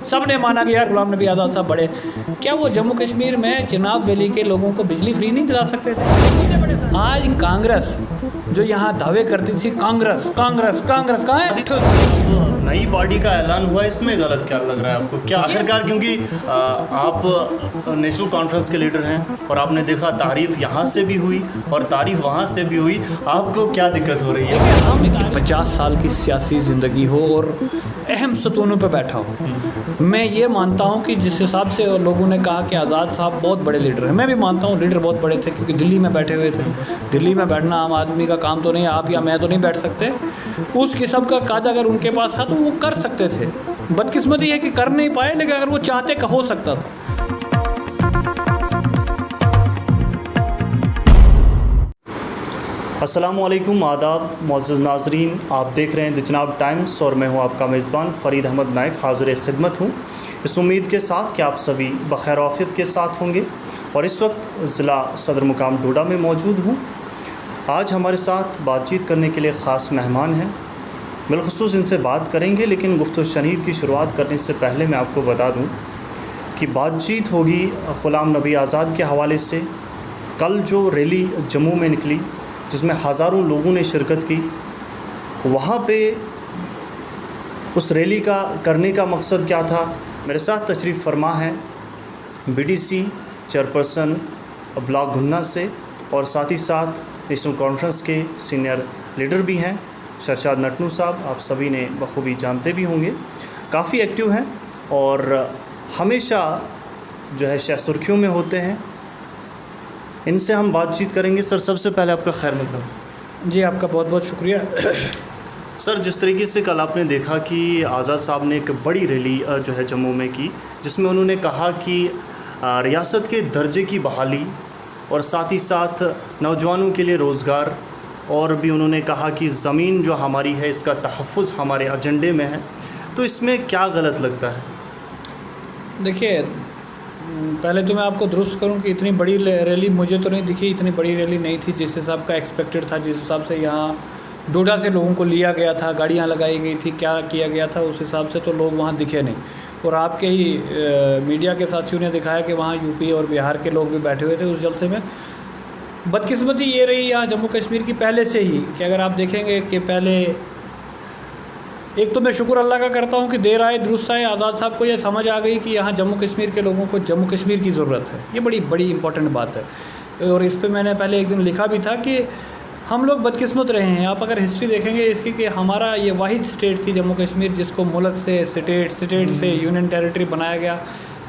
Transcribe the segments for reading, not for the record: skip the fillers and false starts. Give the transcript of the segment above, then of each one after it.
सब ने माना कि यार गुलाम नबी आज़ाद साहब बड़े, क्या वो जम्मू कश्मीर में चिनाब वैली के लोगों को बिजली फ्री नहीं दिला सकते थे? आज कांग्रेस जो यहाँ दावे करती थी, कांग्रेस कांग्रेस कांग्रेस कहाँ है? नई पार्टी का ऐलान हुआ, इसमें गलत क्या लग रहा है आपको? क्या आखिरकार, क्योंकि आप नेशनल कॉन्फ्रेंस के लीडर हैं और आपने देखा तारीफ यहाँ से भी हुई और तारीफ वहाँ से भी हुई, आपको क्या दिक्कत हो रही है? हम 50 साल की सियासी ज़िंदगी हो और अहम सतूनों पर बैठा हो, मैं ये मानता हूँ कि जिस हिसाब से लोगों ने कहा कि आज़ाद साहब बहुत बड़े लीडर हैं, मैं भी मानता हूँ लीडर बहुत बड़े थे, क्योंकि दिल्ली में बैठे हुए थे। दिल्ली में बैठना आम आदमी का काम तो नहीं, आप या मैं तो नहीं बैठ सकते। उस किस्म का कायदा अगर उनके पास था तो वो कर सकते थे। बदकिस्मती है कि कर नहीं पाए, लेकिन अगर वो चाहते हो सकता था। अस्सलामुअलैकुम, आदाब मुअज़्ज़ज़ नाज़रीन, आप देख रहे हैं द चिनाब टाइम्स और मैं हूं आपका मेज़बान फ़रीद अहमद नाइक, हाज़िर खिदमत हूं इस उम्मीद के साथ कि आप सभी बखैर आफ़ियत के साथ होंगे। और इस वक्त ज़िला सदर मुकाम डोडा में मौजूद हूं। आज हमारे साथ बातचीत करने के लिए ख़ास मेहमान हैं, बिलख़ुसूस इनसे बात करेंगे, लेकिन गुफ्तगू शनीद की शुरुआत करने से पहले मैं आपको बता दूँ कि बातचीत होगी ग़ुलाम नबी आज़ाद के हवाले से। कल जो रैली जम्मू में निकली जिसमें हज़ारों लोगों ने शिरकत की, वहाँ पे उस रैली का करने का मकसद क्या था? मेरे साथ तशरीफ़ फरमा है बीडीसी चेयरपर्सन ब्लॉक गुन्ना से और साथ ही साथ नेशनल कॉन्फ्रेंस के सीनियर लीडर भी हैं शहशाद नटनू साहब, आप सभी ने बखूबी जानते भी होंगे, काफ़ी एक्टिव हैं और हमेशा जो है शह सुर्खियों में होते हैं। इनसे हम बातचीत करेंगे। सर, सबसे पहले आपका खैर मकदम। जी, आपका बहुत बहुत शुक्रिया। सर, जिस तरीके से कल आपने देखा कि आज़ाद साहब ने एक बड़ी रैली जो है जम्मू में की, जिसमें उन्होंने कहा कि रियासत के दर्जे की बहाली और साथ ही साथ नौजवानों के लिए रोज़गार, और भी उन्होंने कहा कि ज़मीन जो हमारी है इसका तहफ़्फ़ुज़ हमारे एजेंडे में है, तो इसमें क्या गलत लगता है? देखिए, पहले तो मैं आपको दुरुस्त करूं कि इतनी बड़ी रैली मुझे तो नहीं दिखी, इतनी बड़ी रैली नहीं थी जिस हिसाब का एक्सपेक्टेड था, जिस हिसाब से यहाँ डोडा से लोगों को लिया गया था, गाड़ियाँ लगाई गई थी, क्या किया गया था, उस हिसाब से तो लोग वहाँ दिखे नहीं। और आपके ही मीडिया के साथियों ने दिखाया कि वहाँ यूपी और बिहार के लोग भी बैठे हुए थे उस जलसे में। बदकिस्मती ये रही यहाँ जम्मू कश्मीर की पहले से ही कि अगर आप देखेंगे कि पहले, एक तो मैं शुक्र अल्लाह का करता हूँ कि देर आए दुरुस्त आए, आज़ाद साहब को ये समझ आ गई कि यहाँ जम्मू कश्मीर के लोगों को जम्मू कश्मीर की ज़रूरत है। ये बड़ी बड़ी इंपॉर्टेंट बात है और इस पे मैंने पहले एक दिन लिखा भी था कि हम लोग बदकिस्मत रहे हैं। आप अगर हिस्ट्री देखेंगे इसकी कि हमारा ये वाहिद स्टेट थी जम्मू कश्मीर जिसको मुल्क से स्टेट से यूनियन टेरिटरी बनाया गया।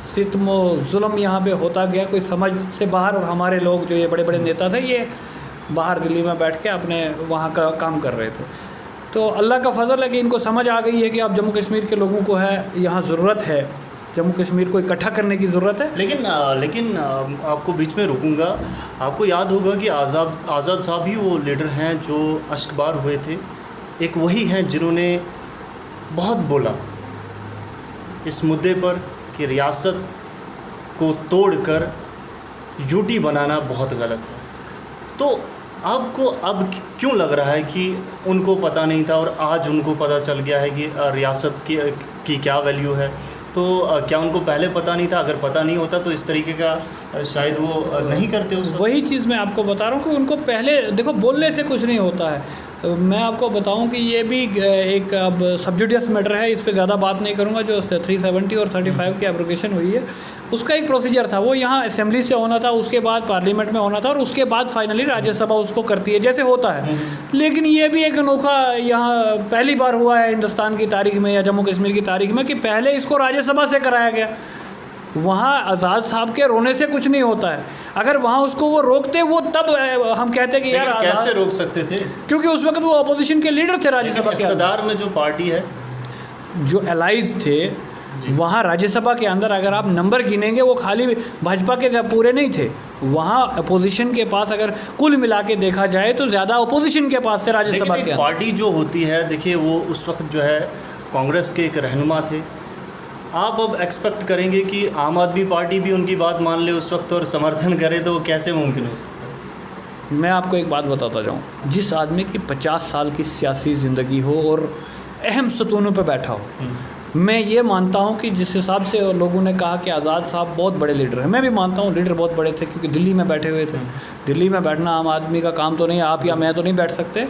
सितम जुल्म यहाँ पे होता गया, कोई समझ से बाहर, और हमारे लोग जो ये बड़े बड़े नेता थे ये बाहर दिल्ली में बैठ के अपने वहाँ का काम कर रहे थे। तो अल्लाह का फ़ज़ल है कि इनको समझ आ गई है कि अब जम्मू कश्मीर के लोगों को है यहाँ ज़रूरत है, जम्मू कश्मीर को इकट्ठा करने की ज़रूरत है। लेकिन आपको बीच में रोकूंगा। आपको याद होगा कि आज़ाद साहब ही वो लीडर हैं जो अश्कबार हुए थे, एक वही हैं जिन्होंने बहुत बोला इस मुद्दे पर कि रियासत को तोड़कर यूटी बनाना बहुत गलत है। तो आपको अब क्यों लग रहा है कि उनको पता नहीं था और आज उनको पता चल गया है कि रियासत की क्या वैल्यू है? तो क्या उनको पहले पता नहीं था? अगर पता नहीं होता तो इस तरीके का शायद वो नहीं करते उस वक्त। वही चीज़ मैं आपको बता रहा हूँ कि उनको पहले देखो, बोलने से कुछ नहीं होता है। मैं आपको बताऊं कि ये भी एक अब सब्जुडियस मैटर है, इस पे ज़्यादा बात नहीं करूंगा। जो 370 और 35 की एब्रोगेशन हुई है उसका एक प्रोसीजर था, वो यहाँ असेंबली से होना था, उसके बाद पार्लियामेंट में होना था और उसके बाद फाइनली राज्यसभा उसको करती है जैसे होता है। लेकिन ये भी एक अनोखा यहाँ पहली बार हुआ है हिंदुस्तान की तारीख में या जम्मू कश्मीर की तारीख में कि पहले इसको राज्यसभा से कराया गया। वहाँ आज़ाद साहब के रोने से कुछ नहीं होता है। अगर वहाँ उसको वो रोकते, वो तब हम कहते कि यार कैसे रोक सकते थे? क्योंकि उस वक्त वो अपोजिशन के लीडर थे राज्यसभा के इक़्तिदार में जो पार्टी है, जो एलाइज थे वहाँ राज्यसभा के अंदर अगर आप नंबर गिनेंगे वो खाली भाजपा के पूरे नहीं थे। वहाँ अपोजिशन के पास अगर कुल मिला के देखा जाए तो ज़्यादा अपोजिशन के पास से राज्यसभा के पार्टी जो होती है, देखिए वो उस वक्त जो है कांग्रेस के एक रहनुमा थे। आप अब एक्सपेक्ट करेंगे कि आम आदमी पार्टी भी उनकी बात मान ले उस वक्त और समर्थन करे, तो कैसे मुमकिन हो सकता है? मैं आपको एक बात बताता जाऊँ, जिस आदमी की 50 साल की सियासी ज़िंदगी हो और अहम सतूनों पर बैठा हो, मैं ये मानता हूँ कि जिस हिसाब से लोगों ने कहा कि आज़ाद साहब बहुत बड़े लीडर हैं, मैं भी मानता हूँ लीडर बहुत बड़े थे, क्योंकि दिल्ली में बैठे हुए थे। दिल्ली में बैठना आम आदमी का काम तो नहीं, आप या मैं तो नहीं बैठ सकते।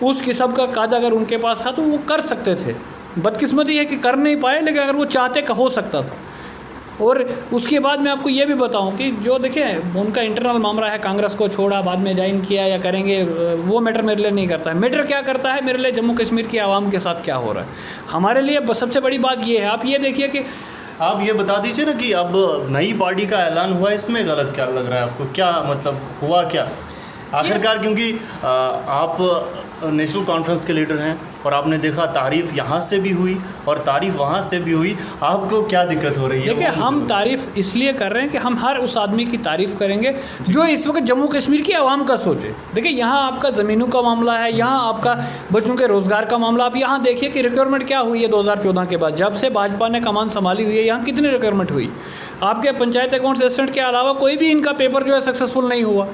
उस किस्म का कद अगर उनके पास था तो वो कर सकते थे। बदकिस्मती है कि कर नहीं पाए, लेकिन अगर वो चाहते हो सकता था। और उसके बाद मैं आपको ये भी बताऊं कि जो देखें उनका इंटरनल मामला है, कांग्रेस को छोड़ा, बाद में ज्वाइन किया या करेंगे, वो मैटर मेरे लिए नहीं करता है। मैटर क्या करता है मेरे लिए, जम्मू कश्मीर की आवाम के साथ क्या हो रहा है। हमारे लिए सबसे बड़ी बात ये है, आप ये देखिए कि आप ये बता दीजिए ना कि अब नई पार्टी का ऐलान हुआ, इसमें गलत क्या लग रहा है आपको? क्या मतलब हुआ क्या आखिरकार? क्योंकि आप नेशनल कॉन्फ्रेंस के लीडर हैं और आपने देखा तारीफ़ यहाँ से भी हुई और तारीफ़ वहाँ से भी हुई, आपको क्या दिक्कत हो रही है? देखिए, हम तारीफ़ इसलिए कर रहे हैं कि हम हर उस आदमी की तारीफ़ करेंगे जो इस वक्त जम्मू कश्मीर की आवाम का सोचे। देखिए, यहाँ आपका ज़मीनों का मामला है, यहाँ आपका बच्चों के रोज़गार का मामला। आप यहाँ देखिए कि रिक्वायरमेंट क्या हुई है 2014 के बाद, जब से भाजपा ने कमान संभाली हुई है, यहाँ कितनी रिक्वायरमेंट हुई। आपके पंचायत अकाउंट असिस्टेंट के अलावा कोई भी इनका पेपर जो है सक्सेसफुल नहीं हुआ।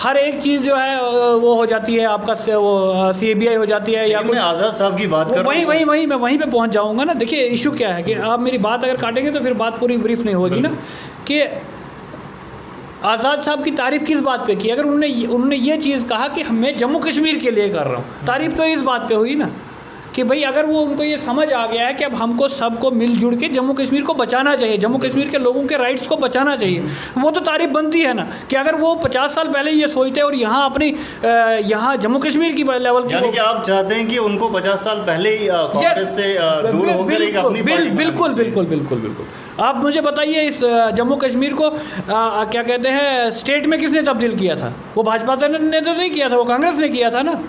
हर एक चीज़ जो है वो हो जाती है, आपका वो CBI हो जाती है या मैं आज़ाद साहब की बात कर वहीं मैं वहीं पे पहुंच जाऊंगा ना। देखिए, इशू क्या है कि आप मेरी बात अगर काटेंगे तो फिर बात पूरी ब्रीफ नहीं होगी ना। कि आज़ाद साहब की तारीफ़ किस बात पे की? अगर उन्होंने ये चीज़ कहा कि मैं जम्मू कश्मीर के लिए कर रहा हूँ, तारीफ़ तो इस बात पे हुई ना कि भाई अगर वो उनको ये समझ आ गया है कि अब हमको सबको मिलजुल के जम्मू कश्मीर को बचाना चाहिए, जम्मू कश्मीर के लोगों के राइट्स को बचाना चाहिए, वो तो तारीफ बनती है ना। कि अगर वो 50 साल पहले ये सोचते और यहाँ अपनी यहाँ जम्मू कश्मीर की लेवल की, यानी कि आप चाहते हैं कि उनको 50 साल पहले ही कांग्रेस से दूर होकर एक अपनी बिल्कुल बिल्कुल बिल्कुल बिल्कुल। आप मुझे बताइए, इस जम्मू कश्मीर को क्या कहते हैं स्टेट में किसने तब्दील किया था? वो भाजपा ने तो नहीं किया था, वो कांग्रेस ने किया था ना।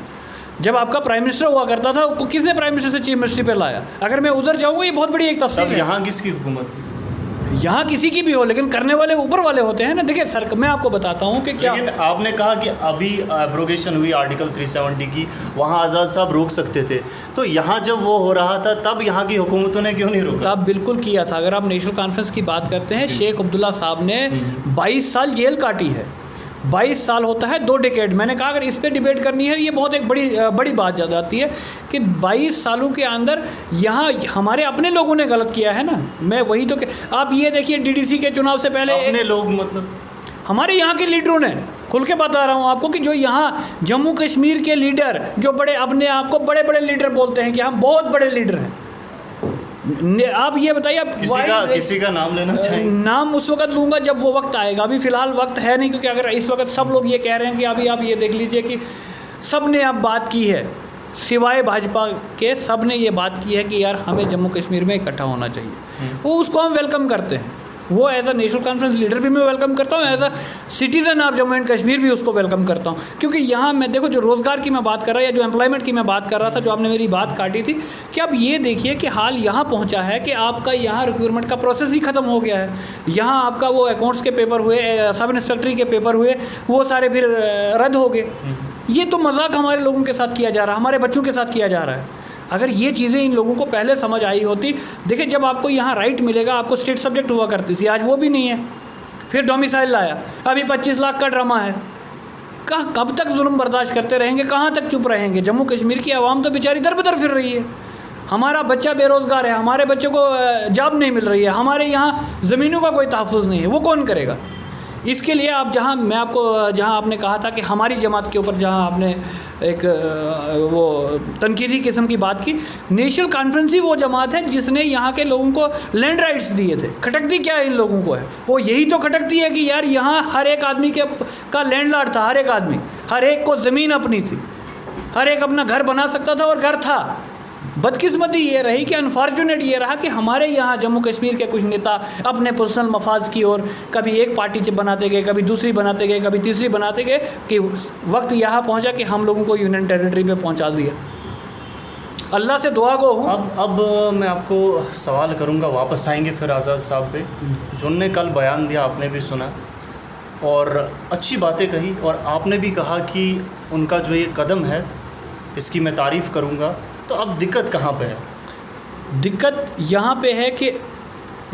जब आपका प्राइम मिनिस्टर हुआ करता था, वो किसने प्राइम मिनिस्टर से चीफ मिनिस्टर पे लाया? अगर मैं उधर जाऊँगा, ये बहुत बड़ी एक तफसील है। यहाँ किसकी हुकूमत थी? यहाँ किसी की भी हो, लेकिन करने वाले ऊपर वाले होते हैं ना। देखिए सर, मैं आपको बताता हूँ कि क्या, लेकिन आपने कहा कि अभी एब्रोगेशन हुई आर्टिकल 370 की, वहाँ आज़ाद साहब रोक सकते थे, तो यहाँ जब वो हो रहा था तब यहाँ की हुकूमतों ने क्यों नहीं रोका? तब बिल्कुल किया था। अगर आप नेशनल कॉन्फ्रेंस की बात करते हैं, शेख अब्दुल्ला साहब ने 22 साल जेल काटी है। 22 साल होता है 2 डिकेड। मैंने कहा अगर इस पे डिबेट करनी है, ये बहुत एक बड़ी बात ज़्यादा आती है कि 22 सालों के अंदर यहाँ हमारे अपने लोगों ने गलत किया है ना। मैं वही तो आप ये देखिए, DDC के चुनाव से पहले अपने लोग मतलब हमारे यहाँ के लीडरों ने, खुल के बता रहा हूँ आपको कि जो यहाँ जम्मू कश्मीर के लीडर जो बड़े अपने आप को बड़े बड़े लीडर बोलते हैं कि हम बहुत बड़े लीडर हैं, आप ये बताइए, आप किसी का नाम लेना चाहिए? नाम उस वक्त लूँगा जब वो वक्त आएगा, अभी फ़िलहाल वक्त है नहीं। क्योंकि अगर इस वक्त सब लोग ये कह रहे हैं कि अभी आप ये देख लीजिए कि सब ने अब बात की है, सिवाय भाजपा के सब ने ये बात की है कि यार हमें जम्मू कश्मीर में इकट्ठा होना चाहिए। वो उसको हम वेलकम करते हैं। वो as a National Conference leader भी मैं वेलकम करता हूँ, as a citizen of Jammu and Kashmir भी उसको वेलकम करता हूँ। क्योंकि यहाँ मैं देखो, जो रोज़गार की मैं बात कर रहा या जो एम्प्लॉयमेंट की मैं बात कर रहा था, जो आपने मेरी बात काटी थी, कि आप ये देखिए कि हाल यहाँ पहुँचा है कि आपका यहाँ रिक्रूटमेंट का प्रोसेस ही ख़त्म हो गया है। यहाँ आपका वो अकाउंट्स के पेपर हुए, सब इंस्पेक्टरी के पेपर हुए, वो सारे फिर रद्द हो गए। ये तो मजाक हमारे लोगों के साथ किया जा रहा है, हमारे बच्चों के साथ किया जा रहा है। अगर ये चीज़ें इन लोगों को पहले समझ आई होती, देखिए जब आपको यहाँ राइट मिलेगा, आपको स्टेट सब्जेक्ट हुआ करती थी, आज वो भी नहीं है। फिर डोमिसाइल लाया, अभी 25 लाख का ड्रामा है। कब तक जुल्म बर्दाश्त करते रहेंगे, कहाँ तक चुप रहेंगे? जम्मू कश्मीर की आवाम तो बेचारी दर बदर फिर रही है। हमारा बच्चा बेरोज़गार है, हमारे बच्चों को जॉब नहीं मिल रही है, हमारे यहाँ ज़मीनों का कोई तहफ़्फ़ुज़ नहीं है, वो कौन करेगा? इसके लिए आप जहाँ आपने कहा था कि हमारी जमात के ऊपर जहाँ आपने एक वो तनकीदी किस्म की बात की, नेशनल कॉन्फ्रेंस ही वो जमात है जिसने यहाँ के लोगों को लैंड राइट्स दिए थे। खटकती क्या इन लोगों को है? वो यही तो खटकती है कि यार यहाँ हर एक आदमी का लैंडलॉर्ड था, हर एक आदमी, हर एक को ज़मीन अपनी थी, हर एक अपना घर बना सकता था और घर था। बदकिस्मती ये रही कि अनफॉर्चुनेट ये रहा कि हमारे यहाँ जम्मू कश्मीर के कुछ नेता अपने पर्सनल मफाज की ओर कभी एक पार्टी बनाते गए, कभी दूसरी बनाते गए, कभी तीसरी बनाते गए, कि वक्त यहाँ पहुँचा कि हम लोगों को यूनियन टेरिटरी पे पहुँचा दिया। अल्लाह से दुआ गो हूँ। अब मैं आपको सवाल करूँगा, वापस आएंगे फिर आज़ाद साहब पे, जो उनने कल बयान दिया, आपने भी सुना और अच्छी बातें कही, और आपने भी कहा कि उनका जो ये कदम है इसकी मैं तारीफ़ करूँगा। तो अब दिक्कत कहाँ पे है? दिक्कत यहाँ पे है कि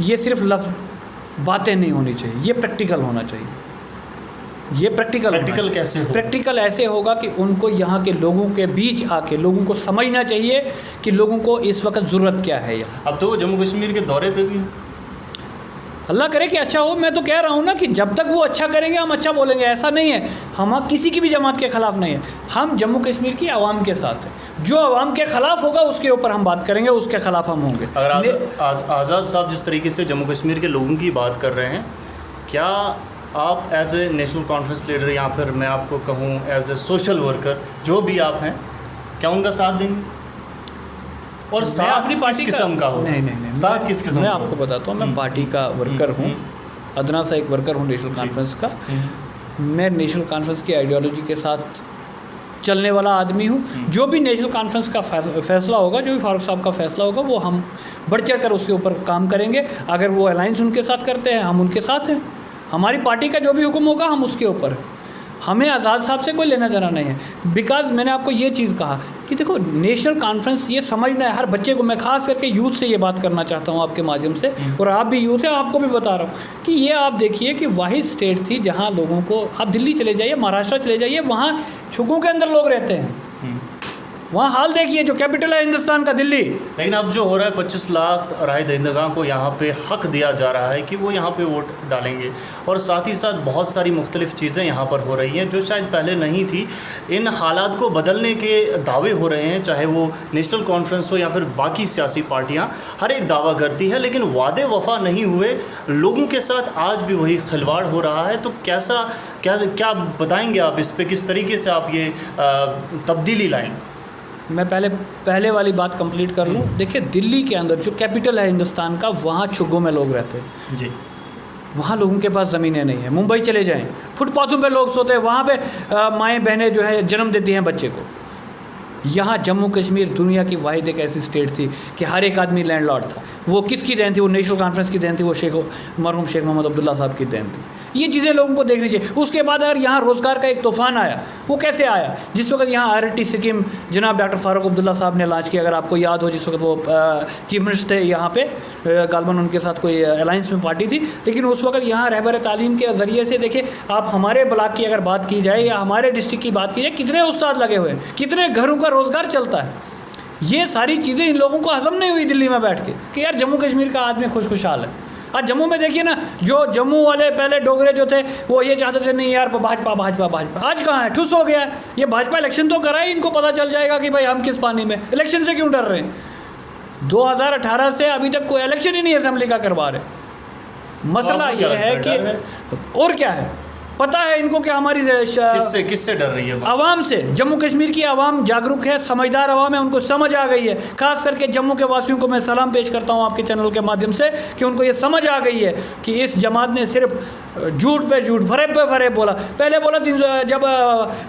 ये सिर्फ लफ्ज़ बातें नहीं होनी चाहिए, ये प्रैक्टिकल होना चाहिए। ये प्रैक्टिकल कैसे होगा? प्रैक्टिकल ऐसे होगा कि उनको यहाँ के लोगों के बीच आके लोगों को समझना चाहिए कि लोगों को इस वक्त ज़रूरत क्या है यहाँ। अब तो वो जम्मू कश्मीर के दौरे पे भी हैं। अल्लाह करे कि अच्छा हो। मैं तो कह रहा हूँ ना कि जब तक वो अच्छा करेंगे हम अच्छा बोलेंगे, ऐसा नहीं है। हम किसी की भी जमात के ख़िलाफ़ नहीं है, हम जम्मू कश्मीर की आवाम के साथ हैं। जो आवाम के ख़िलाफ़ होगा उसके ऊपर हम बात करेंगे, उसके ख़िलाफ़ हम होंगे। अगर आज़ाद साहब जिस तरीके से जम्मू कश्मीर के लोगों की बात कर रहे हैं, क्या आप as a National Conference leader या फिर मैं आपको कहूँ एज ए सोशल वर्कर, जो भी आप हैं, क्या उनका साथ देंगे? और साथ अपनी किस पार्टी किस्म का हो? नहीं, साथ किस किस्म मैं का आपको बताता हूँ, मैं पार्टी का वर्कर हूँ, अदना सा एक वर्कर हूँ नेशनल कॉन्फ्रेंस का। मैं नेशनल कॉन्फ्रेंस की आइडियोलॉजी के साथ चलने वाला आदमी हूँ। जो भी नेशनल कॉन्फ्रेंस का फैसला होगा, जो भी फारूक साहब का फैसला होगा, वो हम बढ़ चढ़ कर उसके ऊपर काम करेंगे। अगर वो अलाइंस उनके साथ करते हैं, हम उनके साथ हैं। हमारी पार्टी का जो भी हुक्म होगा हम उसके ऊपर हैं। हमें आज़ाद साहब से कोई लेना देना नहीं है। बिकॉज़ मैंने आपको ये चीज़ कहा कि देखो, नेशनल कॉन्फ्रेंस ये समझना है हर बच्चे को। मैं खास करके यूथ से ये बात करना चाहता हूँ आपके माध्यम से, और आप भी यूथ है, आपको भी बता रहा हूँ कि ये आप देखिए कि वाहिद स्टेट थी जहाँ लोगों को, आप दिल्ली चले जाइए, महाराष्ट्र चले जाइए, वहाँ छुगों के अंदर लोग रहते हैं। वहाँ हाल देखिए, जो कैपिटल है हिंदुस्तान का, दिल्ली। लेकिन अब जो हो रहा है, 25 लाख राय दहिंदगां को यहाँ पे हक दिया जा रहा है कि वो यहाँ पे वोट डालेंगे, और साथ ही साथ बहुत सारी मुख्तलिफ चीज़ें यहाँ पर हो रही हैं जो शायद पहले नहीं थी। इन हालात को बदलने के दावे हो रहे हैं, चाहे वो नेशनल कॉन्फ्रेंस हो या फिर बाकी सियासी पार्टियाँ, हर एक दावा करती है, लेकिन वादे वफा नहीं हुए। लोगों के साथ आज भी वही खिलवाड़ हो रहा है। तो क्या बताएंगे आप इस पर, किस तरीके से आप ये तब्दीली लाएंगे? मैं पहले वाली बात कंप्लीट कर लूँ। देखिए, दिल्ली के अंदर जो कैपिटल है हिंदुस्तान का, वहाँ छुगों में लोग रहते हैं जी। वहाँ लोगों के पास ज़मीनें नहीं हैं। मुंबई चले जाएं, फुटपाथों पे लोग सोते हैं, वहाँ पे माएँ बहनें जो है जन्म देती हैं बच्चे को। यहाँ जम्मू कश्मीर दुनिया की वाहिद एक ऐसी स्टेट थी कि हर एक आदमी लैंडलॉर्ड था। वो किसकी देन थी? वो नेशनल कॉन्फ्रेंस की देन थी, वो मरहूम शेख मोहम्मद अब्दुल्ला साहब की देन थी। ये चीज़ें लोगों को देखनी चाहिए। उसके बाद अगर यहाँ रोज़गार का एक तूफ़ान आया, वो कैसे आया? जिस वक्त यहाँ RRT स्कीम जनाब डॉक्टर फारूक अब्दुल्ला साहब ने लॉन्च किया, अगर आपको याद हो, जिस वक्त वो चीफ मिनिस्टर थे यहाँ पे, गालबन उनके साथ कोई अलाइंस में पार्टी थी, लेकिन उस वक्त यहाँ रहबर तालीम के ज़रिए से देखिए, आप हमारे ब्लॉक की अगर बात की जाए या हमारे डिस्ट्रिक्ट की बात की जाए, कितने उस्ताद लगे हुए हैं, कितने घरों का रोज़गार चलता है। ये सारी चीज़ें इन लोगों को हज़म नहीं हुई दिल्ली में बैठ के कि यार जम्मू कश्मीर का आदमी खुशहाल है। आज जम्मू में देखिए ना, जो जम्मू वाले पहले डोगरे जो थे, वो ये चाहते थे नहीं यार भाजपा भाजपा भाजपा। आज कहाँ है? ठुस हो गया है। ये भाजपा इलेक्शन तो करा ही, इनको पता चल जाएगा कि भाई हम किस पानी में। इलेक्शन से क्यों डर रहे हैं? 2018 से अभी तक कोई इलेक्शन ही नहीं असेंबली का करवा रहे। मसला ये है कि और क्या है, पता है इनको कि हमारी किससे डर रही है? आवाम से। जम्मू कश्मीर की आवाम जागरूक है, समझदार आवाम है, उनको समझ आ गई है। खास करके जम्मू के वासियों को मैं सलाम पेश करता हूं आपके चैनल के माध्यम से कि उनको ये समझ आ गई है कि इस जमात ने सिर्फ झूठ पे झूठ, फरेब पे फरेब बोला। पहले बोला जब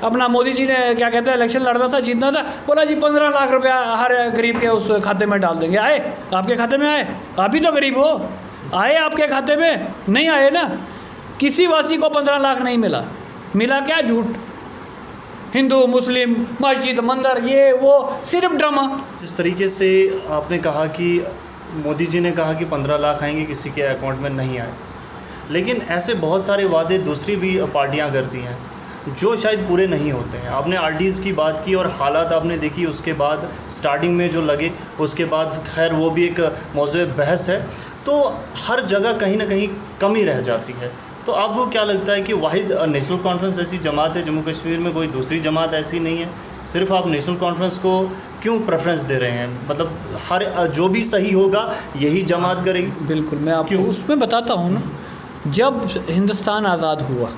अपना मोदी जी ने क्या कहते हैं इलेक्शन लड़ना था, जीतना था, बोला जी 15 लाख रुपया हर गरीब के उस खाते में डाल देंगे। आए आपके खाते में? आए? आप ही तो गरीब हो। आए आपके खाते में? नहीं आए ना। किसी वासी को 15 लाख नहीं मिला। मिला क्या? झूठ। हिंदू मुस्लिम मस्जिद मंदिर ये वो, सिर्फ ड्रामा। जिस तरीके से आपने कहा कि मोदी जी ने कहा कि 15 लाख आएंगे, किसी के अकाउंट में नहीं आए, लेकिन ऐसे बहुत सारे वादे दूसरी भी पार्टियां करती हैं जो शायद पूरे नहीं होते हैं। आपने RDs की बात की और हालात आपने देखी, उसके बाद स्टार्टिंग में जो लगे, उसके बाद खैर वो भी एक मौजूद बहस है। तो हर जगह कहीं ना कहीं कमी रह जाती है। तो आपको क्या लगता है कि वाहिद नेशनल कॉन्फ्रेंस ऐसी जमात है जम्मू कश्मीर में, कोई दूसरी जमात ऐसी नहीं है? सिर्फ आप नेशनल कॉन्फ्रेंस को क्यों प्रेफरेंस दे रहे हैं? मतलब हर जो भी सही होगा यही जमात करेगी। बिल्कुल, मैं आपको उसमें बताता हूँ ना। जब हिंदुस्तान आज़ाद हुआ,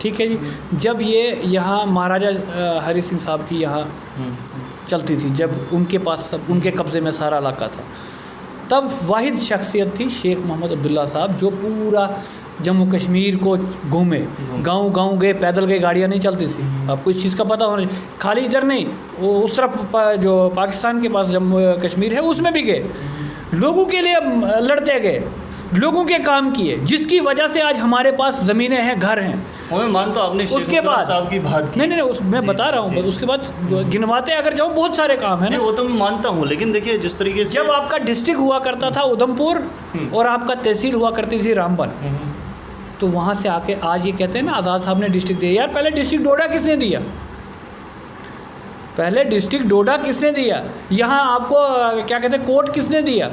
ठीक है जी, जब ये यहाँ महाराजा हरी सिंह साहब की यहाँ चलती थी, जब उनके पास सब उनके कब्ज़े में सारा इलाका था, तब वाहिद शख्सियत थी शेख मोहम्मद अब्दुल्ला साहब, जो पूरा जम्मू कश्मीर को घूमे, गांव गए, पैदल गए, गाड़ियाँ नहीं चलती थी। आपको इस चीज़ का पता होना चाहिए। खाली इधर नहीं, वो उस तरफ जो पाकिस्तान के पास जम्मू कश्मीर है उसमें भी गए, लोगों के लिए लड़ते गए, लोगों के काम किए, जिसकी वजह से आज हमारे पास ज़मीनें हैं, घर हैं। मैं मानता हूँ आपने उसके बाद साहब की बात की। नहीं मैं बता रहा हूँ, उसके बाद गिनवाते अगर जाऊँ बहुत सारे काम है ना। वो तो मैं मानता हूँ, लेकिन देखिए जिस तरीके से जब आपका डिस्ट्रिक्ट हुआ करता था उधमपुर और आपका तहसील हुआ करती थी रामबन, तो वहाँ से आके आज ये कहते हैं ना आज़ाद साहब ने डिस्ट्रिक्ट दिया। यार पहले डिस्ट्रिक्ट डोडा किसने दिया? पहले डिस्ट्रिक्ट डोडा किसने दिया? यहाँ आपको क्या कहते हैं कोर्ट किसने दिया?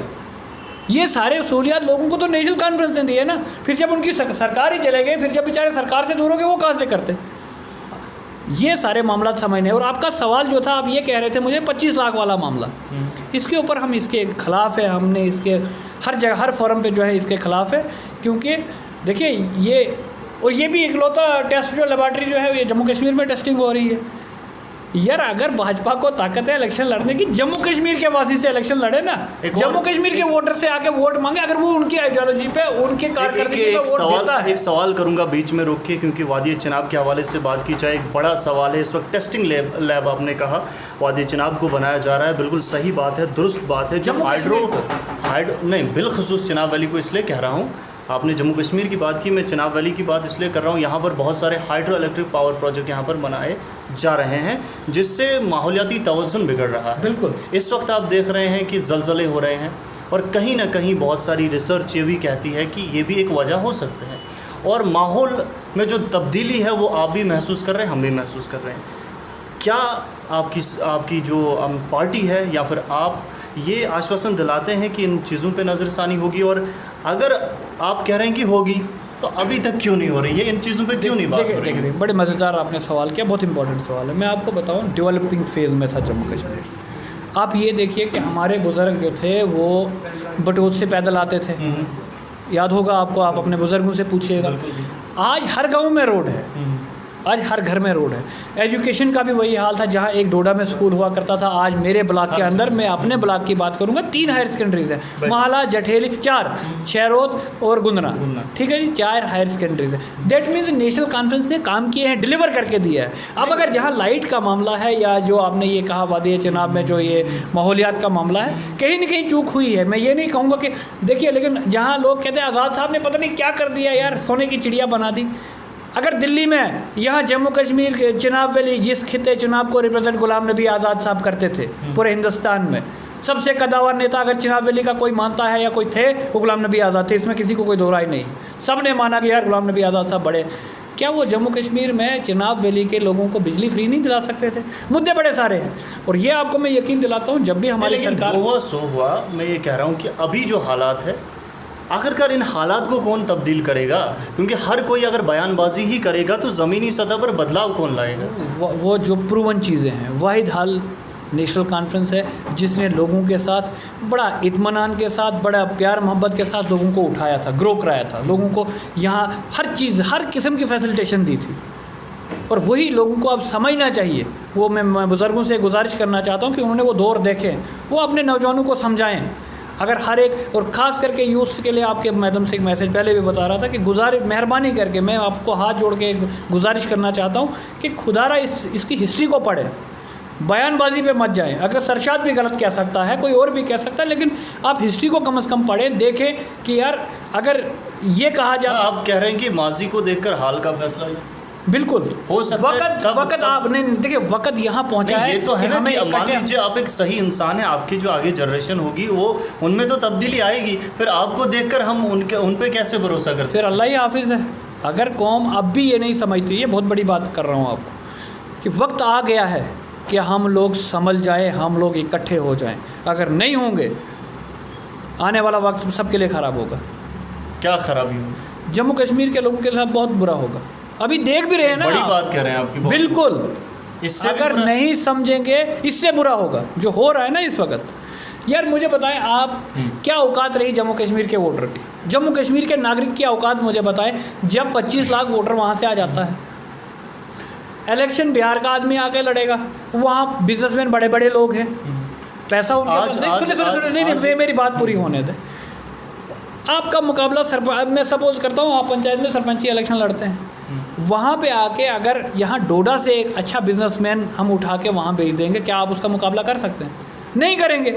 ये सारे सहूलियात लोगों को तो नेशनल कॉन्फ्रेंस ने दिए ना। फिर जब उनकी सरकार ही चले गए, फिर जब बेचारे सरकार से दूर हो गए, वो कहाँ से करते? ये सारे मामला समझने। और आपका सवाल जो था, आप ये कह रहे थे मुझे 25 लाख वाला मामला, इसके ऊपर हम इसके खिलाफ़ है। हमने इसके हर जगह हर फोरम पे जो है इसके खिलाफ़ है, क्योंकि देखिए ये भी इकलौता टेस्ट जो लेबॉर्ट्री जो है ये जम्मू कश्मीर में टेस्टिंग हो रही है। यार अगर भाजपा को ताकत है इलेक्शन लड़ने की, जम्मू कश्मीर के वासी से इलेक्शन लड़े ना, जम्मू कश्मीर के वोटर से आके वोट मांगे। अगर वो उनकी आइडियोलॉजी पे, उनके कारकर्दगी पे वोट देता है। एक सवाल करूंगा बीच में रोक के, क्योंकि वादी चनाब के हवाले से बात की जाए, एक बड़ा सवाल है इस वक्त। टेस्टिंग लैब आपने कहा वादी चनाब को बनाया जा रहा है, बिल्कुल सही बात है, दुरुस्त बात है। जब नहीं, बिलखुसूस चनाब वैली को इसलिए कह रहा हूँ, आपने जम्मू कश्मीर की बात की, मैं चनाब वैली की बात इसलिए कर रहा हूँ, यहाँ पर बहुत सारे हाइड्रो इलेक्ट्रिक पावर प्रोजेक्ट यहाँ पर बनाए जा रहे हैं, जिससे माहौलियाती तवज़ुन बिगड़ रहा है। बिल्कुल। इस वक्त आप देख रहे हैं कि ज़लज़ले हो रहे हैं, और कहीं ना कहीं बहुत सारी रिसर्च ये भी कहती है कि ये भी एक वजह हो सकते हैं। और माहौल में जो तब्दीली है वो आप भी महसूस कर रहे हैं, हम भी महसूस कर रहे हैं। क्या आपकी जो पार्टी है या फिर आप ये आश्वासन दिलाते हैं कि इन चीज़ों पे नज़रसानी होगी? और अगर आप कह रहे हैं कि होगी, तो अभी तक क्यों नहीं हो रही है? इन चीज़ों पे क्यों नहीं बात हो रही है? बड़े मज़ेदार आपने सवाल किया, बहुत इंपॉर्टेंट सवाल है। मैं आपको बताऊं, डेवलपिंग फेज़ में था जम्मू कश्मीर। आप ये देखिए कि हमारे बुज़ुर्ग जो थे वो बटोत से पैदल आते थे, याद होगा आपको, आप अपने बुज़ुर्गों से पूछिएगा। आज हर गाँव में रोड है, आज हर घर में रोड है। एजुकेशन का भी वही हाल था, जहाँ एक डोडा में स्कूल हुआ करता था, आज मेरे ब्लॉक के अंदर, मैं अपने ब्लॉक की बात करूँगा, 3 हायर सेकेंडरीज हैं, माला, जठेली, 4, शहरोद और गुंदना, ठीक है जी, 4 हायर सेकेंडरीज हैं। दैट मीन्स नेशनल कॉन्फ्रेंस ने काम किए हैं, डिलीवर करके दिया है। अब अगर जहाँ लाइट का मामला है, या जो आपने ये कहा वादी चनाब में जो ये माहौलियात का मामला है, कहीं ना कहीं चूक हुई है। मैं ये नहीं कहूँगा कि देखिए, लेकिन जहाँ लोग कहते हैं आज़ाद साहब ने पता नहीं क्या कर दिया यार, सोने की चिड़िया बना दी। अगर दिल्ली में, यहाँ जम्मू कश्मीर के चनाब वैली, जिस खिते चनाब को रिप्रेजेंट गुलाम नबी आज़ाद साहब करते थे पूरे हिंदुस्तान में, सबसे कदावर नेता अगर चनाब वैली का कोई मानता है या कोई थे, वो गुलाम नबी आज़ाद थे, इसमें किसी को कोई दो राय नहीं। सब ने माना कि यार गुलाम नबी आज़ाद साहब बड़े। क्या वो जम्मू कश्मीर में चनाब वैली के लोगों को बिजली फ्री नहीं दिला सकते थे? मुद्दे बड़े सारे हैं, और ये आपको मैं यकीन दिलाता हूँ, जब भी हमारी सरकार हुआ, मैं ये कह रहा हूँ कि अभी जो हालात है, आखिरकार इन हालात को कौन तब्दील करेगा? क्योंकि हर कोई अगर बयानबाजी ही करेगा तो ज़मीनी सतह पर बदलाव कौन लाएगा? वो जो प्रूवन चीज़ें हैं, वाहिद हल नेशनल कॉन्फ्रेंस है, जिसने लोगों के साथ बड़ा इत्मीनान के साथ, बड़ा प्यार मोहब्बत के साथ लोगों को उठाया था, ग्रो कराया था, लोगों को यहाँ हर चीज़, हर किस्म की फैसिलिटेशन दी थी। और वही लोगों को अब समझना चाहिए। वो मैं बुज़ुर्गों से गुजारिश करना चाहता हूँ कि उन्होंने वो दौर देखें, वो अपने नौजवानों को समझाएँ। अगर हर एक, और ख़ास करके यूथ के लिए आपके माध्यम से एक मैसेज पहले भी बता रहा था कि मेहरबानी करके मैं आपको हाथ जोड़ के गुजारिश करना चाहता हूँ कि खुदारा इसकी हिस्ट्री को पढ़ें, बयानबाजी पे मत जाएं। अगर सरशाद भी गलत कह सकता है, कोई और भी कह सकता है, लेकिन आप हिस्ट्री को कम से कम पढ़ें, देखें कि यार अगर ये कहा जाए, आप कह रहे हैं कि माजी को देखकर हाल का फैसला बिल्कुल हो सकता है। वक्त आपने देखिए, वक्त यहाँ पहुँचा है। ये तो है ना कि मान लीजिए आप एक सही इंसान है, आपकी जो आगे जनरेशन होगी वो उनमें तो तब्दीली आएगी, फिर आपको देखकर हम उन पे कैसे भरोसा कर सकते? फिर अल्लाह ही हाफिज़ है। अगर कौम अब भी ये नहीं समझती, ये बहुत बड़ी बात कर रहा हूँ आपको, कि वक्त आ गया है कि हम लोग समझ जाए, हम लोग इकट्ठे हो जाएं। अगर नहीं होंगे, आने वाला वक्त सबके लिए ख़राब होगा। क्या खराबी होगी? जम्मू कश्मीर के लोगों के साथ बहुत बुरा होगा। अभी देख भी रहे हैं ना, बड़ी बात कह रहे हैं आपकी, बिल्कुल। इससे अगर नहीं समझेंगे, इससे बुरा होगा जो हो रहा है ना इस वक्त। यार मुझे बताएं, आप क्या औकात रही जम्मू कश्मीर के वोटर की, जम्मू कश्मीर के नागरिक की औकात मुझे बताएं, जब 25 लाख वोटर वहाँ से आ जाता है। इलेक्शन बिहार का आदमी आके लड़ेगा, वहाँ बिजनेसमैन बड़े बड़े लोग हैं, पैसा उनके पास नहीं, मेरी बात पूरी होने दे। आपका मुकाबला मैं सपोज करता हूँ, आप पंचायत में सरपंची इलेक्शन लड़ते हैं, वहाँ पे आके अगर यहाँ डोडा से एक अच्छा बिजनेसमैन हम उठा के वहाँ भेज देंगे, क्या आप उसका मुकाबला कर सकते हैं? नहीं करेंगे।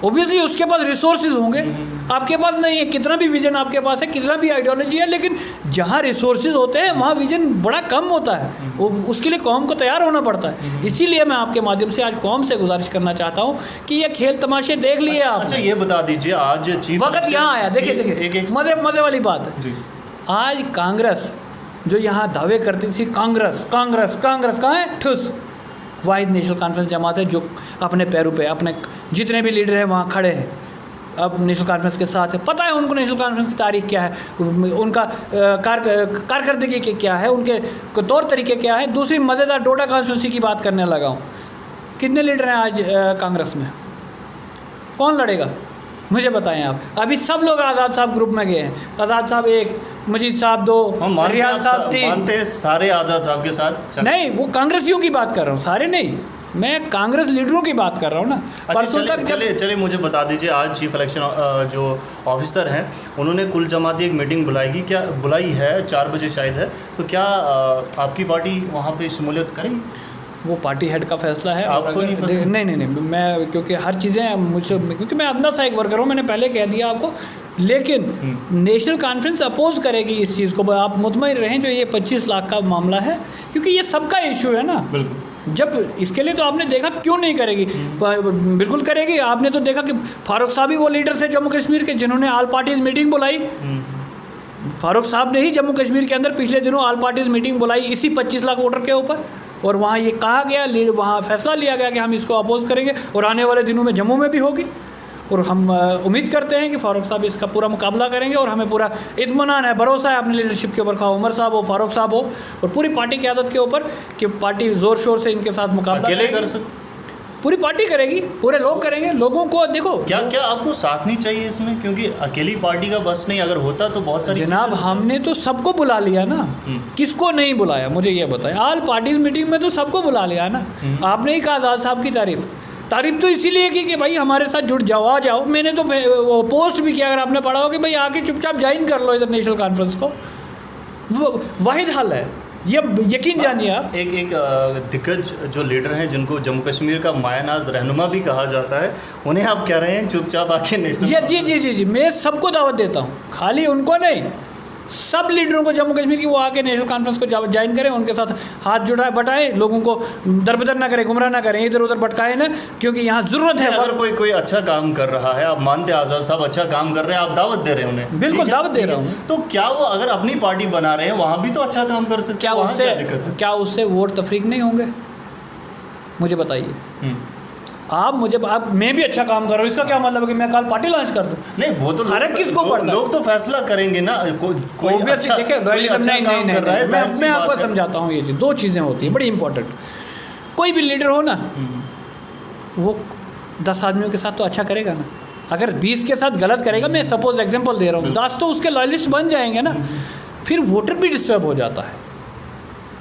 ओबियसली उसके पास रिसोर्सेज होंगे, आपके पास नहीं है। कितना भी विजन आपके पास है, कितना भी आइडियोलॉजी है, लेकिन जहाँ रिसोर्सेज होते हैं वहाँ विजन बड़ा कम होता है। वो उसके लिए कौम को तैयार होना पड़ता है। इसीलिए मैं आपके माध्यम से आज कौम से गुजारिश करना चाहता हूँ कि ये खेल तमाशे देख लिए आप। अच्छा ये बता दीजिए, आज वक्त यहाँ आया, देखिए मज़े वाली बात है। आज कांग्रेस जो यहाँ दावे करती थी, कांग्रेस कांग्रेस कांग्रेस कहाँ है? ठुस। वाहिद नेशनल कॉन्फ्रेंस जमात है जो अपने पैरों पे, अपने जितने भी लीडर हैं वहाँ खड़े हैं, अब नेशनल कॉन्फ्रेंस के साथ है। पता है उनको नेशनल कॉन्फ्रेंस की तारीख क्या है, उनका कारकर्दगी क्या है, उनके तौर तरीके क्या है। दूसरी मज़ेदार डोडा कॉन्स्टिट्यूंसी की बात करने लगा हूँ। कितने लीडर हैं आज कांग्रेस में? कौन लड़ेगा मुझे बताएं आप। अभी सब लोग आज़ाद साहब ग्रुप में गए हैं। आज़ाद साहब 1, मजीद साहब 2, रियाज साहब 3। मानते हैं सारे आज़ाद साहब के साथ? नहीं, वो कांग्रेसियों की बात कर रहा हूँ, सारे नहीं, मैं कांग्रेस लीडरों की बात कर रहा हूँ ना। परसों तक चलिए मुझे बता दीजिए, आज चीफ इलेक्शन जो ऑफिसर हैं उन्होंने कुल जमाती एक मीटिंग बुलाई है 4 बजे शायद है, तो क्या आपकी पार्टी वहाँ पे शमूलियत करेगी? वो पार्टी हेड का फैसला है। आपको नहीं, मैं क्योंकि हर चीज़ें मुझसे, क्योंकि मैं अंदर सा एक वर्कर हूँ, मैंने पहले कह दिया आपको। लेकिन नेशनल कॉन्फ्रेंस अपोज करेगी इस चीज़ को, आप मुतमईन रहें। जो ये 25 लाख का मामला है, क्योंकि ये सबका इशू है ना। बिल्कुल। जब इसके लिए तो आपने देखा क्यों नहीं करेगी, बिल्कुल करेगी। आपने तो देखा कि फारूक साहब ही वो लीडर थे जम्मू कश्मीर के जिन्होंने ऑल पार्टीज मीटिंग बुलाई। फारूक साहब ने ही जम्मू कश्मीर के अंदर पिछले दिनों ऑल पार्टीज मीटिंग बुलाई इसी 25 लाख वोटर के ऊपर, और वहाँ ये कहा गया, वहाँ फैसला लिया गया कि हम इसको अपोज करेंगे, और आने वाले दिनों में जम्मू में भी होगी। और हम उम्मीद करते हैं कि फारूक साहब इसका पूरा मुकाबला करेंगे, और हमें पूरा इत्मीनान है, भरोसा है अपनी लीडरशिप के ऊपर, खा उमर साहब हो, फारूक साहब हो, और पूरी पार्टी की आदत के ऊपर कि पार्टी ज़ोर शोर से इनके साथ मुकाबला अकेले कर सकते? पूरी पार्टी करेगी, पूरे लोग करेंगे। लोगों को देखो, क्या आपको साथ नहीं चाहिए इसमें? क्योंकि अकेली पार्टी का बस नहीं, अगर होता तो बहुत सारी जनाब हमने तो सबको बुला लिया ना। किसको नहीं बुलाया मुझे ये बताएं? ऑल पार्टीज मीटिंग में तो सबको बुला लिया ना। आपने ही कहा आज़ाद साहब की तारीफ तो इसीलिए की कि भाई हमारे साथ जुड़ जाओ, आ जाओ। मैंने तो वो पोस्ट भी किया, अगर आपने पढ़ा हो, कि भाई आके चुपचाप ज्वाइन कर लो इधर नेशनल कॉन्फ्रेंस को। वो वाहिद हल है, ये यकीन जानिए आप। एक दिग्गज जो लीडर हैं जिनको जम्मू कश्मीर का मायानाज रहनुमा भी कहा जाता है, उन्हें आप कह रहे हैं चुपचाप आके नेशनल? जी, मैं सबको दावत देता हूँ, खाली उनको नहीं, सब लीडरों को जम्मू कश्मीर की वो आके नेशनल कॉन्फ्रेंस को ज्वाइन करें, उनके साथ हाथ जुटाए बटाएं, लोगों को दरबदर ना करें, गुमराह ना करें, इधर उधर भटकाएं ना, क्योंकि यहाँ ज़रूरत है। अगर कोई अच्छा काम कर रहा है, आप मानते हैं आज़ाद साहब अच्छा काम कर रहे हैं, आप दावत दे रहे हैं उन्हें? बिल्कुल दावत दे रहा हूँ। तो क्या वो अगर अपनी पार्टी बना रहे हैं वहाँ भी तो अच्छा काम कर सकते हैं? क्या उससे वोट तफरीक नहीं होंगे? मुझे बताइए आप। मैं भी अच्छा काम कर रहा हूँ, इसका क्या मतलब है कि मैं कल पार्टी लॉन्च कर दूँ? नहीं, वो तो हर किसको पड़ता है, लोग तो फैसला करेंगे ना। कोई अच्छा नहीं, मैं आपको समझाता हूँ ये चीज़। 2 चीज़ें होती हैं बड़ी इंपॉर्टेंट। कोई भी लीडर हो ना, वो 10 आदमियों के साथ तो अच्छा करेगा ना। अगर 20 के साथ गलत करेगा, मैं सपोज एग्जांपल दे रहा हूँ, 10 तो उसके लॉयलिस्ट बन जाएंगे ना, फिर वोटर भी डिस्टर्ब हो जाता है।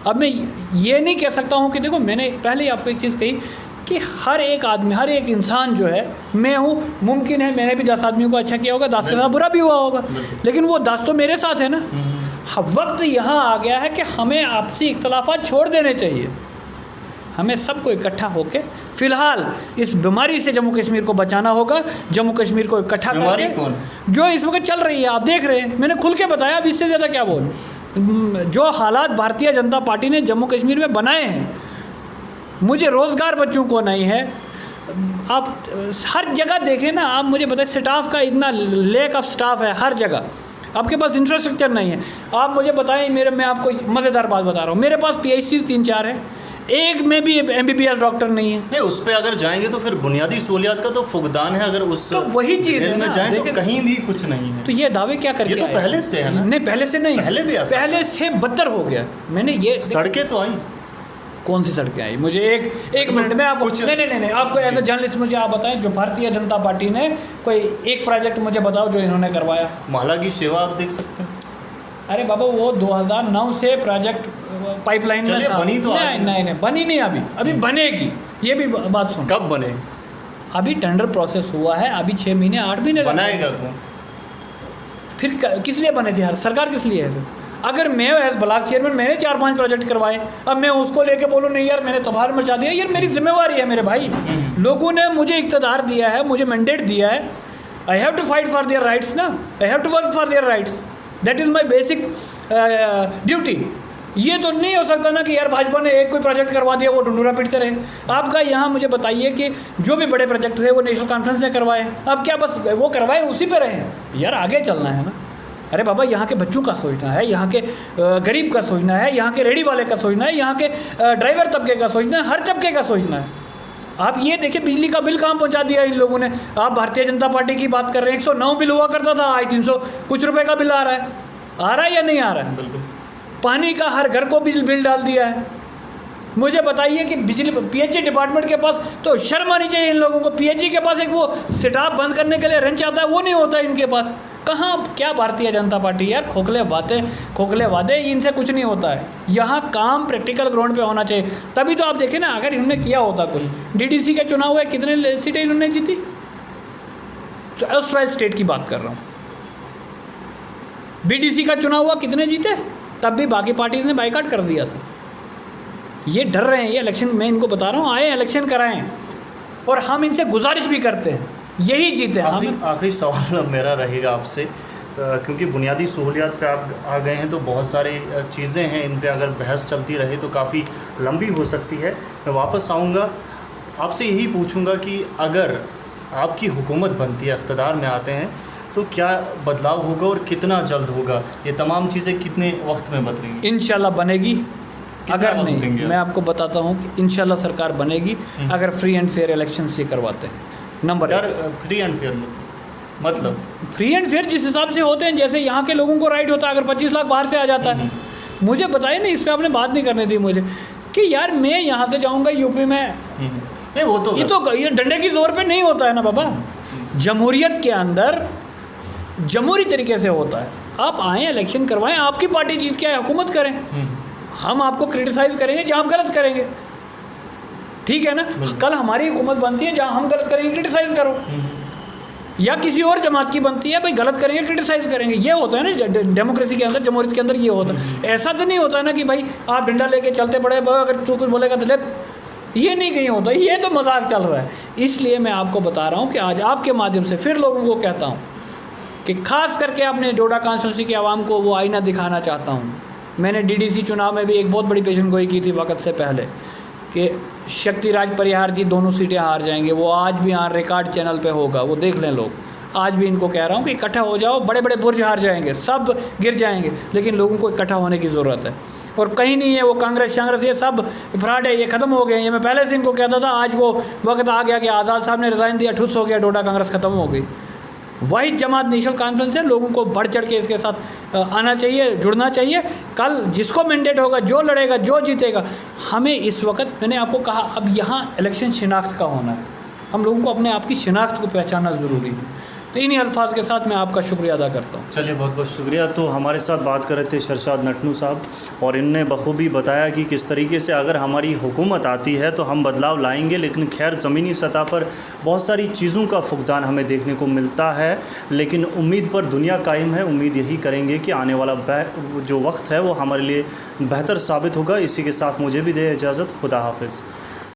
अब मैं ये नहीं कह सकता हूँ कि देखो, मैंने पहले ही आपको एक चीज़ कही कि हर एक आदमी, हर एक इंसान जो है, मैं हूँ, मुमकिन है मैंने भी 10 आदमियों को अच्छा किया होगा, 10 के साथ बुरा भी हुआ होगा, लेकिन वो 10 तो मेरे साथ है ना। वक्त यहाँ आ गया है कि हमें आपसी इख्तलाफात छोड़ देने चाहिए। हमें सबको इकट्ठा होकर फ़िलहाल इस बीमारी से जम्मू कश्मीर को बचाना होगा। जम्मू कश्मीर को इकट्ठा करके, जो इस वक्त चल रही है, आप देख रहे हैं, मैंने खुल के बताया, अब इससे ज़्यादा क्या बोलूं। जो हालात भारतीय जनता पार्टी ने जम्मू कश्मीर में बनाए हैं, मुझे रोज़गार बच्चों को नहीं है। आप हर जगह देखें ना, आप मुझे बताएं, स्टाफ का इतना लैक ऑफ स्टाफ है हर जगह, आपके पास इंफ्रास्ट्रक्चर नहीं है। आप मुझे बताएं, मैं आपको मज़ेदार बात बता रहा हूँ, मेरे पास PhD 3-4 है, एक में भी MBBS डॉक्टर नहीं है। नहीं, उस पर अगर जाएंगे तो फिर बुनियादी सहूलियात का तो फुकदान है। अगर उस तो वही चीज़ है में जाएं तो कहीं भी कुछ नहीं है। तो ये दावे क्या करके ये तो पहले से है ना? नहीं, पहले से नहीं, पहले से बदतर हो गया। मैंने ये सड़कें तो आई, कौन सी सड़कें आई? मुझे एक मिनट में आपको नहीं आपको एज ए जर्नलिस्ट मुझे आप बताएं, जो भारतीय जनता पार्टी ने कोई एक प्रोजेक्ट मुझे बताओ जो इन्होंने करवाया। माला की सेवा आप देख सकते हैं। अरे बाबा, वो 2009 से प्रोजेक्ट पाइपलाइन में था। बनी तो नहीं बनी नहीं, अभी बनेगी। ये भी बात सुन, कब बने? अभी टेंडर प्रोसेस हुआ है, अभी 6 महीने 8 महीने बनाएगा कौन? फिर किस लिए बने थे यार? सरकार किस लिए है फिर? अगर मैं एज ब्लॉक चेयरमैन मैंने 4-5 प्रोजेक्ट करवाए, अब मैं उसको लेके बोलूँ नहीं यार मैंने तबाह मचा दिया, यार मेरी जिम्मेवारी है मेरे भाई। लोगों ने मुझे इख्तियार दिया है, मुझे मैंडेट दिया है, I have to fight for their rights ना, I have to work for their rights, that is my basic duty. ये तो नहीं हो सकता ना कि यार भाजपा ने एक कोई प्रोजेक्ट करवा दिया वो ढूंढूरा पीटते रहे। आपका यहाँ मुझे बताइए कि जो भी बड़े प्रोजेक्ट हुए वो नेशनल कॉन्फ्रेंस ने करवाए, अब क्या बस वो करवाए उसी पे रहे? यार आगे चलना है ना। अरे बाबा, यहाँ के बच्चों का सोचना है, यहाँ के गरीब का सोचना है, यहाँ के रेडी वाले का सोचना है, यहाँ के ड्राइवर तबके का सोचना है, हर तबके का सोचना है। आप ये देखिए बिजली का बिल कहाँ पहुँचा दिया इन लोगों ने। आप भारतीय जनता पार्टी की बात कर रहे हैं, 109 बिल हुआ करता था, आज 300 कुछ रुपए का बिल आ रहा है या नहीं आ रहा है? बिल्कुल। पानी का हर घर को बिल डाल दिया है। मुझे बताइए कि बिजली पीएचई डिपार्टमेंट के पास तो शर्म आनी चाहिए इन लोगों को। पीएचई के पास एक वो स्टाफ बंद करने के लिए रेंच आता है, वो नहीं होता है इनके पास। कहाँ, क्या भारतीय जनता पार्टी यार, खोखले बातें, खोखले वादे, इनसे कुछ नहीं होता है। यहाँ काम प्रैक्टिकल ग्राउंड पे होना चाहिए। तभी तो आप देखें ना, अगर इन्होंने किया होता कुछ, डीडीसी के चुनाव हुए, कितने सीटें इन्होंने जीती? ऑस्ट्रेलिया स्टेट की बात कर रहा हूँ। बीडीसी का चुनाव हुआ, कितने जीते? तब भी बाकी पार्टीज ने बाइकाट कर दिया था। ये डर रहे हैं, ये इलेक्शन, मैं इनको बता रहा हूँ, आए इलेक्शन कराएं, और हम इनसे गुजारिश भी करते हैं, यही जीते हैं। आखिरी सवाल मेरा रहेगा आपसे, क्योंकि बुनियादी सहूलियात पे आप आ गए हैं, तो बहुत सारी चीज़ें हैं, इन पे अगर बहस चलती रहे तो काफ़ी लंबी हो सकती है। मैं वापस आऊँगा, आपसे यही पूछूँगा कि अगर आपकी हुकूमत बनती है, इक़्तिदार में आते हैं, तो क्या बदलाव होगा और कितना जल्द होगा? ये तमाम चीज़ें कितने वक्त में बदलेंगी? इंशाल्लाह बनेगी। अगर नहीं, मैं आपको बताता हूँ कि इंशाल्लाह सरकार बनेगी अगर फ्री एंड फेयर इलेक्शन से करवाते हैं। नंबर यार, फ्री एंड फेयर मतलब फ्री एंड फेयर जिस हिसाब से होते हैं, जैसे यहाँ के लोगों को राइट होता है, अगर 25 लाख बाहर से आ जाता है। मुझे बताइए ना, इस पर आपने बात नहीं करनी थी मुझे, कि यार मैं यहाँ से जाऊँगा यूपी में, नहीं, वो तो ये डंडे की जोर पे नहीं होता है ना बाबा। जमहूरियत के अंदर जमहूरी तरीके से होता है। आप आएँ, इलेक्शन करवाएं, आपकी पार्टी जीत के आए, हुकूमत करें, हम आपको क्रिटिसाइज़ करेंगे जहाँ आप गलत करेंगे, ठीक है ना? कल हमारी हुकूमत बनती है, जहाँ हम गलत करेंगे क्रिटिसाइज़ करो, या किसी और जमात की बनती है, भाई गलत करेंगे क्रिटिसाइज़ करेंगे। ये होता है ना डेमोक्रेसी के अंदर, जमहूरियत के अंदर ये होता है। ऐसा तो नहीं होता ना कि भाई आप डंडा लेके चलते पड़े, अगर तू कुछ बोलेगा तो ले, ये नहीं कहीं होता, ये तो मजाक चल रहा है। इसलिए मैं आपको बता रहा हूँ कि आज आपके माध्यम से फिर लोगों को कहता हूँ कि खास करके अपने डोडा कॉन्स्टिट्यूंसी के आवाम को वो आईना दिखाना चाहता हूँ। मैंने डीडीसी चुनाव में भी एक बहुत बड़ी पेशन गोई की थी वक्त से पहले कि शक्तिराज परिहार जी दोनों सीटें हार जाएंगे। वो आज भी यहाँ रिकॉर्ड चैनल पे होगा, वो देख लें लोग। आज भी इनको कह रहा हूँ कि इकट्ठा हो जाओ, बड़े बड़े बुर्ज हार जाएंगे, सब गिर जाएंगे, लेकिन लोगों को इकट्ठा होने की ज़रूरत है। और कहीं नहीं है वो कांग्रेस शांग्रेस, ये सब फ्रॉड है, ये ख़त्म हो गए। ये मैं पहले से इनको कहता था, आज वो वक्त आ गया कि आज़ाद साहब ने रिज़ाइन दिया, ठुस हो गया, डोडा कांग्रेस ख़त्म हो गई। वही जमात नेशनल कॉन्फ्रेंस है, लोगों को बढ़ चढ़ के इसके साथ आना चाहिए, जुड़ना चाहिए। कल जिसको मैंडेट होगा, जो लड़ेगा, जो जीतेगा, हमें इस वक्त, मैंने आपको कहा, अब यहाँ इलेक्शन शिनाख्त का होना है। हम लोगों को अपने आप की शिनाख्त को पहचानना ज़रूरी है। तो इन्हीं अल्फाज के साथ मैं आपका शुक्रिया अदा करता हूँ। चलिए, बहुत बहुत शुक्रिया। तो हमारे साथ बात कर रहे थे शरशाद नटनू साहब, और इनने बखूबी बताया कि किस तरीके से अगर हमारी हुकूमत आती है तो हम बदलाव लाएंगे। लेकिन खैर, ज़मीनी सतह पर बहुत सारी चीज़ों का फुकदान हमें देखने को मिलता है, लेकिन उम्मीद पर दुनिया कायम है। उम्मीद यही करेंगे कि आने वाला जो वक्त है वो हमारे लिए बेहतर साबित होगा। इसी के साथ मुझे भी दे इजाज़त। खुदा हाफिज़।